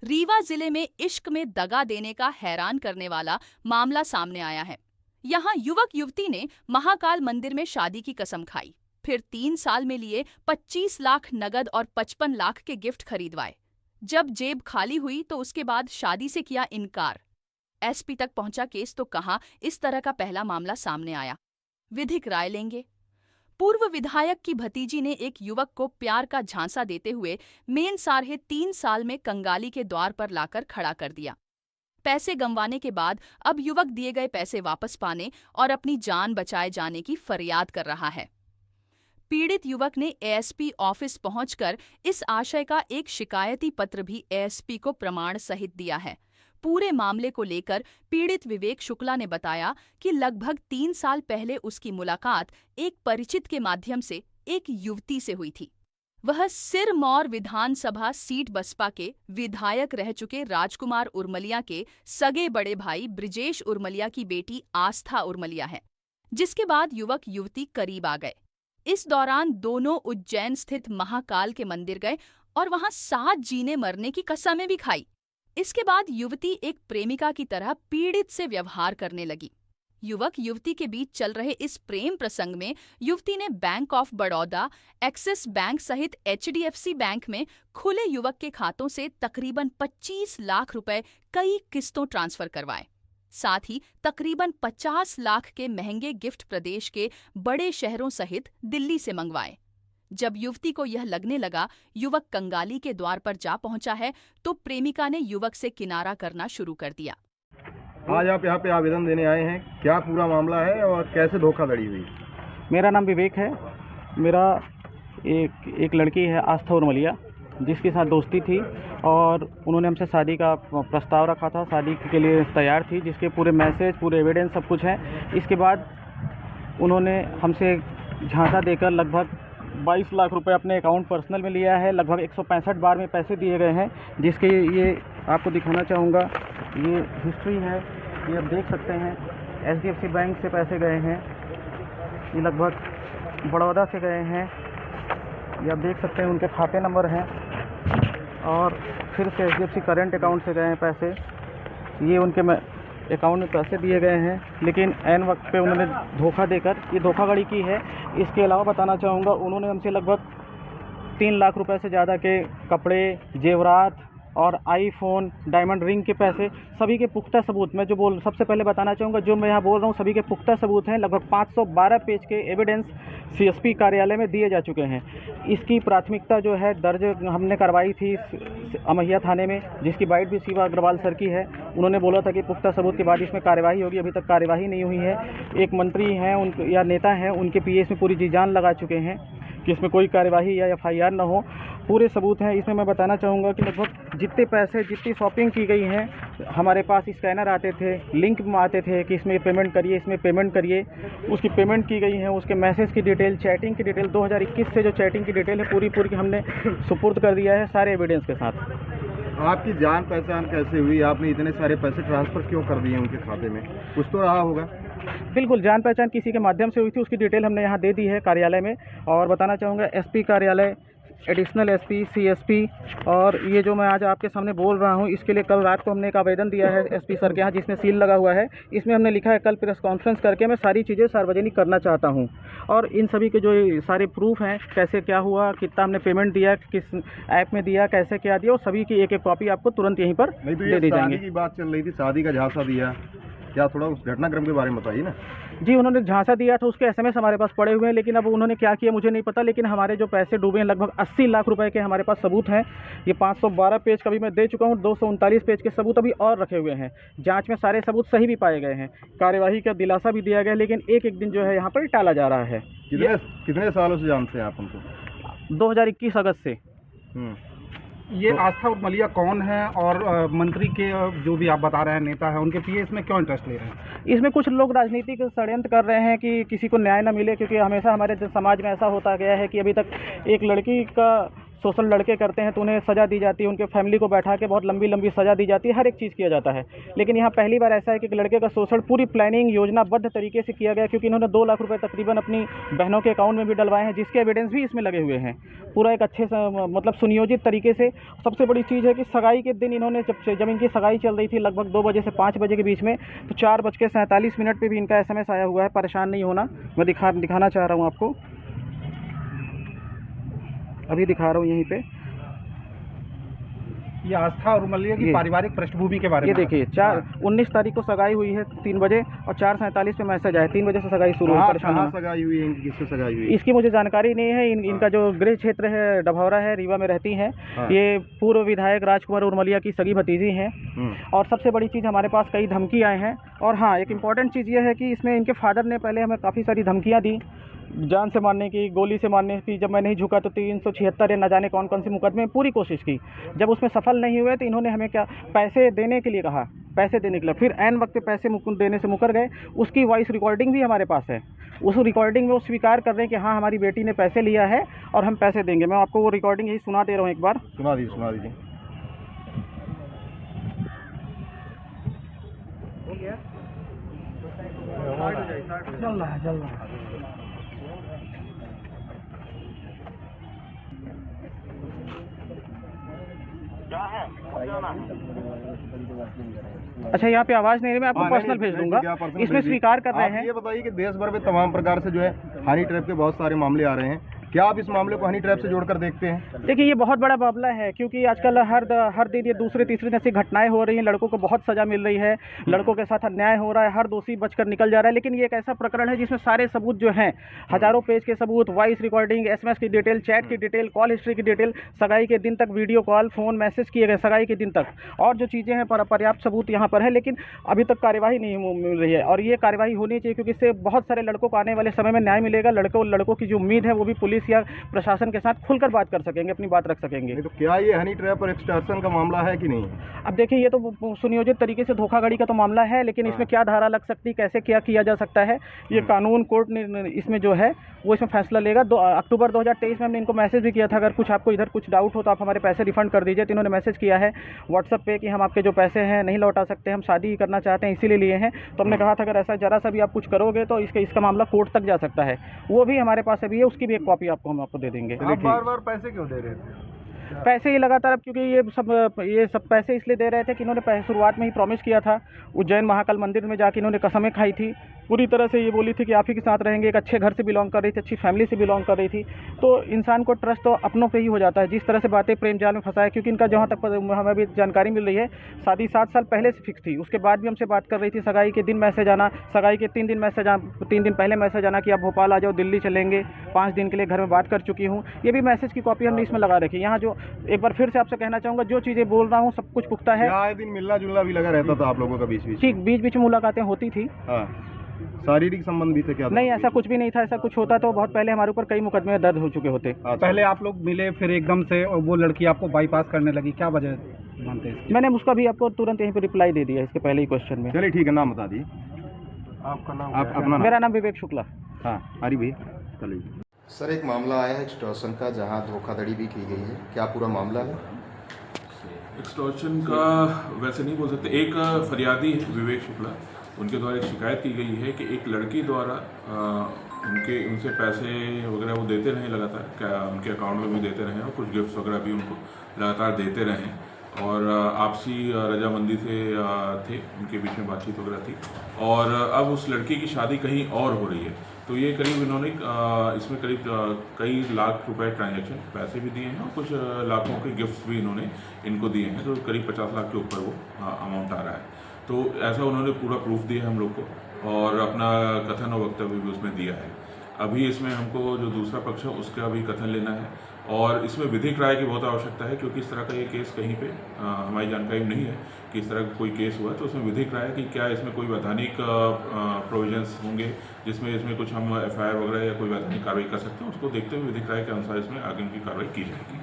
रीवा जिले में इश्क में दगा देने का हैरान करने वाला मामला सामने आया है। यहाँ युवक युवती ने महाकाल मंदिर में शादी की कसम खाई, फिर 3 साल में लिए 25 लाख नगद और 55 लाख के गिफ्ट खरीदवाए। जब जेब खाली हुई तो उसके बाद शादी से किया इनकार। एसपी तक पहुंचा केस तो कहां इस तरह का पहला मामला सामने आया। विधिक राय लेंगे। पूर्व विधायक की भतीजी ने एक युवक को प्यार का झांसा देते हुए मेन सारहे 3 साल में कंगाली के द्वार पर लाकर खड़ा कर दिया। पैसे गंवाने के बाद अब युवक दिए गए पैसे वापस पाने और अपनी जान बचाए जाने की फरियाद कर रहा है। पीड़ित युवक ने एएसपी ऑफिस पहुंचकर इस आशय का एक शिकायती पत्र भी एएसपी को प्रमाण सहित दिया है। पूरे मामले को लेकर पीड़ित विवेक शुक्ला ने बताया कि लगभग 3 साल पहले उसकी मुलाकात एक परिचित के माध्यम से एक युवती से हुई थी। वह सिरमौर विधानसभा सीट बसपा के विधायक रह चुके राजकुमार उर्मलिया के सगे बड़े भाई ब्रिजेश उर्मलिया की बेटी आस्था उर्मलिया है, जिसके बाद युवक युवती करीब आ गए। इस दौरान दोनों उज्जैन स्थित महाकाल के मंदिर गए और वहां साथ जीने मरने की कसमें भी खाई। इसके बाद युवती एक प्रेमिका की तरह पीड़ित से व्यवहार करने लगी। युवक युवती के बीच चल रहे इस प्रेम प्रसंग में युवती ने bank of Baroda, axis bank सहित एचडीएफसी बैंक में खुले युवक के खातों से तकरीबन 25 लाख रुपए कई किस्तों ट्रांसफर करवाए। साथ ही तकरीबन 50 लाख के महंगे गिफ्ट प्रदेश के बड़े शहरों सहित दिल्ली से मंगवाए। जब युवती को यह लगने लगा युवक कंगाली के द्वार पर जा पहुंचा है, तो प्रेमिका ने युवक से किनारा करना शुरू कर दिया। आज आप यहाँ पे आवेदन देने आए हैं, क्या पूरा मामला है और कैसे धोखाधड़ी हुई? मेरा नाम विवेक है। मेरा एक लड़की है आस्था उर्मलिया, जिसके साथ दोस्ती थी और उन्होंने हमसे शादी का प्रस्ताव रखा था, शादी के लिए तैयार थी, जिसके पूरे मैसेज, पूरे एविडेंस सब कुछ है। इसके बाद उन्होंने हमसे झांसा देकर लगभग 22 लाख रुपए अपने अकाउंट पर्सनल में लिया है। लगभग 165 बार में पैसे दिए गए हैं, जिसके ये आपको दिखाना चाहूँगा। ये हिस्ट्री है, ये आप देख सकते हैं। एचडीएफसी बैंक से पैसे गए हैं, ये लगभग बड़ौदा से गए हैं, ये आप देख सकते हैं, उनके खाते नंबर हैं। और फिर से एचडीएफसी करंट अकाउंट से गए हैं पैसे, ये उनके अकाउंट में पैसे दिए गए हैं, लेकिन ऐन वक्त पे उन्होंने धोखा देकर ये धोखाधड़ी की है। इसके अलावा बताना चाहूँगा, उन्होंने हमसे लगभग 3 लाख रुपए से ज़्यादा के कपड़े, जेवरात और आईफोन, डायमंड रिंग के पैसे, सभी के पुख्ता सबूत मैं सबसे पहले बताना चाहूँगा, जो मैं यहाँ बोल रहा हूँ सभी के पुख्ता सबूत हैं। लगभग 512 पेज के एविडेंस सीएसपी कार्यालय में दिए जा चुके हैं। इसकी प्राथमिकता जो है दर्ज हमने करवाई थी अमहिया थाने में, जिसकी बाइट भी शिवा अग्रवाल सर की है। उन्होंने बोला था कि पुख्ता सबूत के बाद इसमें कार्यवाही होगी, अभी तक कार्यवाही नहीं हुई है। एक मंत्री हैं या नेता हैं, उनके पीए इसमें पूरी जी जान लगा चुके हैं कि इसमें कोई कार्यवाही या एफआईआर न हो। पूरे सबूत हैं इसमें। मैं बताना चाहूँगा कि लगभग जितने पैसे, जितनी शॉपिंग की गई हैं, हमारे पास स्कैनर आते थे, लिंक में आते थे कि इसमें पेमेंट करिए, इसमें पेमेंट करिए। उसकी पेमेंट की गई है, उसके मैसेज की डिटेल, चैटिंग की डिटेल, 2021 से जो चैटिंग की डिटेल है पूरी हमने सुपुर्द कर दिया है सारे एविडेंस के साथ। आपकी जान पहचान कैसे हुई? आपने इतने सारे पैसे ट्रांसफ़र क्यों कर दिए उनके खाते में? कुछ तो रहा होगा। बिल्कुल, जान पहचान किसी के माध्यम से हुई थी, उसकी डिटेल हमने यहाँ दे दी है कार्यालय में। और बताना चाहूँगा एसपी कार्यालय, एडिशनल एसपी, सीएसपी, और ये जो मैं आज आपके सामने बोल रहा हूँ, इसके लिए कल रात को हमने एक आवेदन दिया है एसपी सर के यहाँ, जिसमें सील लगा हुआ है। इसमें हमने लिखा है कल प्रेस कॉन्फ्रेंस करके मैं सारी चीज़ें सार्वजनिक करना चाहता हूँ, और इन सभी के जो सारे प्रूफ हैं, कैसे क्या हुआ, कितना हमने पेमेंट दिया, किस ऐप में दिया, कैसे क्या दिया, और सभी की एक कॉपी आपको तुरंत यहीं पर नहीं तो दे दी जाएंगी। शादी की बात चल रही थी, शादी का झांसा दिया, क्या थोड़ा उस घटनाक्रम के बारे में बताइए ना। जी, उन्होंने झांसा दिया था, उसके एसएमएस हमारे पास पड़े हुए हैं, लेकिन अब उन्होंने क्या किया मुझे नहीं पता। लेकिन हमारे जो पैसे डूबे हैं, लगभग 80 लाख रुपए के हमारे पास सबूत हैं। ये 512 पेज का भी मैं दे चुका हूँ, 239 पेज के सबूत अभी और रखे हुए हैं। जांच में सारे सबूत सही भी पाए गए हैं, कार्यवाही का दिलासा भी दिया गया, लेकिन एक दिन जो है यहाँ पर टाला जा रहा है। कितने सालों से जानते हैं आप उनको? 2021 अगस्त से। ये आस्था उर्मलिया कौन है, और मंत्री के जो भी आप बता रहे हैं नेता है, उनके पीए इसमें क्यों इंटरेस्ट ले रहे हैं? इसमें कुछ लोग राजनीतिक षड्यंत्र कर रहे हैं कि किसी को न्याय न मिले, क्योंकि हमेशा हमारे समाज में ऐसा होता गया है कि अभी तक एक लड़की का शोषण लड़के करते हैं तो उन्हें सज़ा दी जाती है, उनके फैमिली को बैठा के बहुत लंबी लंबी सज़ा दी जाती है, हर एक चीज़ किया जाता है। लेकिन यहाँ पहली बार ऐसा है कि एक लड़के का शोषण पूरी प्लानिंग योजनाबद्ध तरीके से किया गया, क्योंकि इन्होंने 2 लाख रुपए तकरीबन अपनी बहनों के अकाउंट में भी डलवाए हैं, जिसके एविडेंस भी इसमें लगे हुए हैं। पूरा एक अच्छे से मतलब सुनियोजित तरीके से। सबसे बड़ी चीज़ है कि सगाई के दिन इन्होंने जब इनकी सगाई चल रही थी लगभग 2 बजे से 5 बजे के बीच में, तो 4:47 पे भी इनका SMS आया हुआ है। परेशान नहीं होना, मैं दिखाना चाह रहा हूँ आपको, अभी दिखा रहा हूँ यहीं पे। ये आस्था उर्मलिया की पारिवारिक पृष्ठभूमि के बारे में ये देखिए 19 तारीख को सगाई हुई है 3 बजे और 4:47 पे मैसेज आया। 3 बजे से सगाई शुरू हुई। परेशान कहाँ सगाई हुई है इनकी, किससे सगाई हुई है? इसकी मुझे जानकारी नहीं है। इनका जो गृह क्षेत्र है डभौरा है, रीवा में रहती हैं। ये पूर्व विधायक राजकुमार उर्मलिया की सगी भतीजी हैं। और सबसे बड़ी चीज़ हमारे पास कई धमकी आए हैं। और हाँ, एक इम्पॉर्टेंट चीज़ ये है कि इसमें इनके फादर ने पहले हमें काफ़ी सारी धमकियाँ दी, जान से मारने की, गोली से मारने की। जब मैं नहीं झुका तो 376 या न जाने कौन कौन से मुकदमे पूरी कोशिश की। जब उसमें सफल नहीं हुए तो इन्होंने हमें क्या पैसे देने के लिए कहा, पैसे देने के लिए। फिर ऐन वक्त पे पैसे देने से मुकर गए। उसकी वॉइस रिकॉर्डिंग भी हमारे पास है। उस रिकॉर्डिंग में वो स्वीकार कर रहे हैं कि हाँ हमारी बेटी ने पैसे लिया है और हम पैसे देंगे। मैं आपको वो रिकॉर्डिंग यही सुना दे रहा हूँ, एक बार सुना दीजिए। चल रहा है। अच्छा, यहाँ पे आवाज़ नहीं रही, मैं आपको पर्सनल भेज दूंगा। इसमें स्वीकार कर रहे हैं। ये बताइए कि देश भर में तमाम प्रकार से जो है हनी ट्रैप के बहुत सारे मामले आ रहे हैं, क्या आप इस मामले को हनी ट्रैप से जोड़कर देखते हैं? देखिए, ये बहुत बड़ा मामला है, क्योंकि आजकल हर दिन ये दूसरे तीसरे दिन ऐसी घटनाएं हो रही हैं। लड़कों को बहुत सज़ा मिल रही है, लड़कों के साथ अन्याय हो रहा है, हर दोषी बचकर निकल जा रहा है। लेकिन ये एक ऐसा प्रकरण है जिसमें सारे सबूत जो हैं, हज़ारों पेज के सबूत, वॉइस रिकॉर्डिंग, SMS की डिटेल, चैट की डिटेल, कॉल हिस्ट्री की डिटेल, सगाई के दिन तक वीडियो कॉल, फ़ोन, मैसेज किए गए सगाई के दिन तक, और जो चीज़ें हैं पर्याप्त सबूत यहाँ पर है। लेकिन अभी तक कार्यवाही नहीं मिल रही है, और ये कार्यवाही होनी चाहिए, क्योंकि इससे बहुत सारे लड़कों को आने वाले समय में न्याय मिलेगा। लड़कों की जो उम्मीद है वो भी पुलिस या प्रशासन के साथ खुलकर बात कर सकेंगे, अपनी बात रख सकेंगे। तो क्या ये हनी ट्रैप और एक्सटॉर्शन का मामला है कि नहीं? अब देखिए, ये तो सुनियोजित तरीके से धोखाधड़ी का तो मामला है, लेकिन इसमें क्या धारा लग सकती है, कैसे क्या किया जा सकता है, ये कानून कोर्ट ने इसमें जो है वो इसमें फैसला लेगा। अक्टूबर 2023 में हमने इनको मैसेज भी किया था, अगर कुछ आपको इधर कुछ डाउट हो तो आप हमारे पैसे रिफंड कर दीजिए। तो इन्होंने मैसेज किया है व्हाट्सएप पे कि हम आपके जो पैसे हैं नहीं लौटा सकते, हम शादी ही करना चाहते हैं, इसीलिए लिए हैं। तो हमने कहा था अगर ऐसा जरा सा भी आप कुछ करोगे तो इसका मामला कोर्ट तक जा सकता है। वो भी हमारे पास अभी है, उसकी भी एक कॉपी हम आपको दे देंगे। बार पैसे क्यों दे रहे थे? पैसे ये लगातार, अब क्योंकि ये सब पैसे इसलिए दे रहे थे कि इन्होंने शुरुआत में ही प्रॉमिस किया था। उज्जैन महाकाल मंदिर में जाके इन्होंने कसमें खाई थी, पूरी तरह से ये बोली थी कि आप ही के साथ रहेंगे। एक अच्छे घर से बिलोंग कर रही थी, अच्छी फैमिली से बिलोंग कर रही थी। तो इंसान को ट्रस्ट तो अपनों पे ही हो जाता है। जिस तरह से बातें प्रेम जाल में फंसाया, क्योंकि इनका जहाँ तक हमें भी जानकारी मिल रही है, शादी 7 साल पहले से फिक्स थी। उसके बाद भी हमसे बात कर रही थी, सगाई के दिन मैसेज आना, सगाई के 3 दिन पहले मैसेज आना कि आप भोपाल आ जाओ, दिल्ली चलेंगे, 5 दिन के लिए घर में बात कर चुकी हूँ। ये भी मैसेज की कॉपी हमने इसमें लगा रखी। यहाँ जो एक बार फिर से आपसे कहना चाहूँगा, जो चीज़ें बोल रहा हूँ सब कुछ पुख्ता है। आए दिन मिलना जुलना भी लगा रहता था आप लोगों का बीच बीच में मुलाकातें होती थी। शारीरिक संबंध भी थे क्या? नहीं, ऐसा कुछ भी नहीं था। ऐसा कुछ होता तो बहुत पहले हमारे ऊपर कई मुकदमे दर्ज हो चुके होते। पहले आप लोग मिले, फिर एकदम से वो लड़की आपको बाईपास करने लगी, क्या वजह मानते हैं? मैंने उसका भी आपको तुरंत यहीं पे रिप्लाई दे दिया इसके पहले ही क्वेश्चन में। चलिए ठीक है, नाम बता दिए आपका। नाम अपना? मेरा नाम विवेक शुक्ला। हाँ, हरी भैया चलिए। सर, एक मामला आया है एक्सटॉर्शन का, जहां धोखाधड़ी भी की गई है, क्या पूरा मामला है? एक्सटॉर्शन का वैसे नहीं बोल सकते। एक फरियादी है विवेक शुक्ला, उनके द्वारा एक शिकायत की गई है कि एक लड़की द्वारा उनसे पैसे वगैरह वो देते रहे लगातार, क्या उनके अकाउंट में भी देते रहे और कुछ गिफ्ट्स वगैरह भी उनको लगातार देते रहे, और आपसी रजामंदी से थे, उनके बीच में बातचीत वगैरह थी। और अब उस लड़की की शादी कहीं और हो रही है, तो ये करीब इन्होंने इसमें करीब कई लाख रुपए ट्रांजैक्शन पैसे भी दिए हैं और कुछ लाखों के गिफ्ट्स भी इन्होंने इनको दिए हैं, तो करीब 50 लाख के ऊपर वो अमाउंट आ रहा है। तो ऐसा उन्होंने पूरा प्रूफ दिया है हम लोग को, और अपना कथन और वक्तव्य भी उसमें दिया है। अभी इसमें हमको जो दूसरा पक्ष है उसका भी कथन लेना है, और इसमें विधिक राय की बहुत आवश्यकता है, क्योंकि इस तरह का ये केस कहीं पे हमारी जानकारी में नहीं है कि इस तरह का कोई केस हुआ है। तो उसमें विधिक राय कि क्या इसमें कोई वैधानिक प्रोविजंस होंगे जिसमें इसमें कुछ हम FIR वगैरह या कोई वैधानिक कार्रवाई कर सकते हैं, उसको देखते हुए विधिक राय के अनुसार इसमें आगे की कार्रवाई की जाएगी।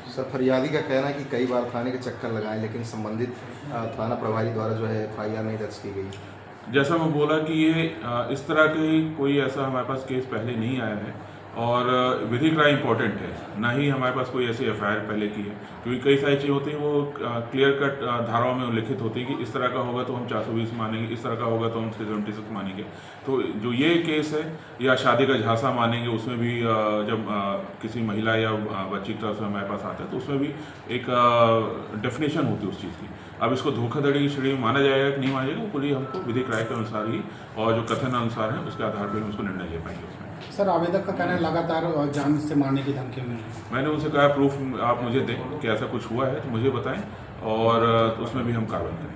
सर, फरियादी का कहना है कि कई बार थाने के चक्कर लगाए, लेकिन संबंधित थाना प्रभारी द्वारा जो है FIR नहीं दर्ज की गई। जैसा मैं बोला कि ये इस तरह के कोई ऐसा हमारे पास केस पहले नहीं आया है, और विधिक राय इम्पोर्टेंट है, ना ही हमारे पास कोई ऐसी एफआईआर पहले की है, क्योंकि कई सारी चीज़ें होती हैं वो क्लियर कट धाराओं में उल्लिखित होती है कि इस तरह का होगा तो हम 420 मानेंगे, इस तरह का होगा तो हम 376 मानेंगे। तो जो ये केस है या शादी का झांसा मानेंगे, उसमें भी जब किसी महिला या बच्ची की तरफ से हमारे पास आता है तो उसमें भी एक डेफिनेशन होती है उस चीज़ की। अब इसको धोखाधड़ी की श्रेणी में माना जाएगा कि नहीं माना जाएगा, वो पूरी हमको विधिक राय के अनुसार ही और जो कथन अनुसार है उसके आधार पर हम उसको निर्णय ले पाएंगे उसमें। सर, आवेदक का कहना है लगातार जान से मारने की धमकियाँ मिल रही हैं। मैंने उनसे कहा प्रूफ आप मुझे दें कि ऐसा कुछ हुआ है तो मुझे बताएं और उसमें भी हम कार्रवाई करें।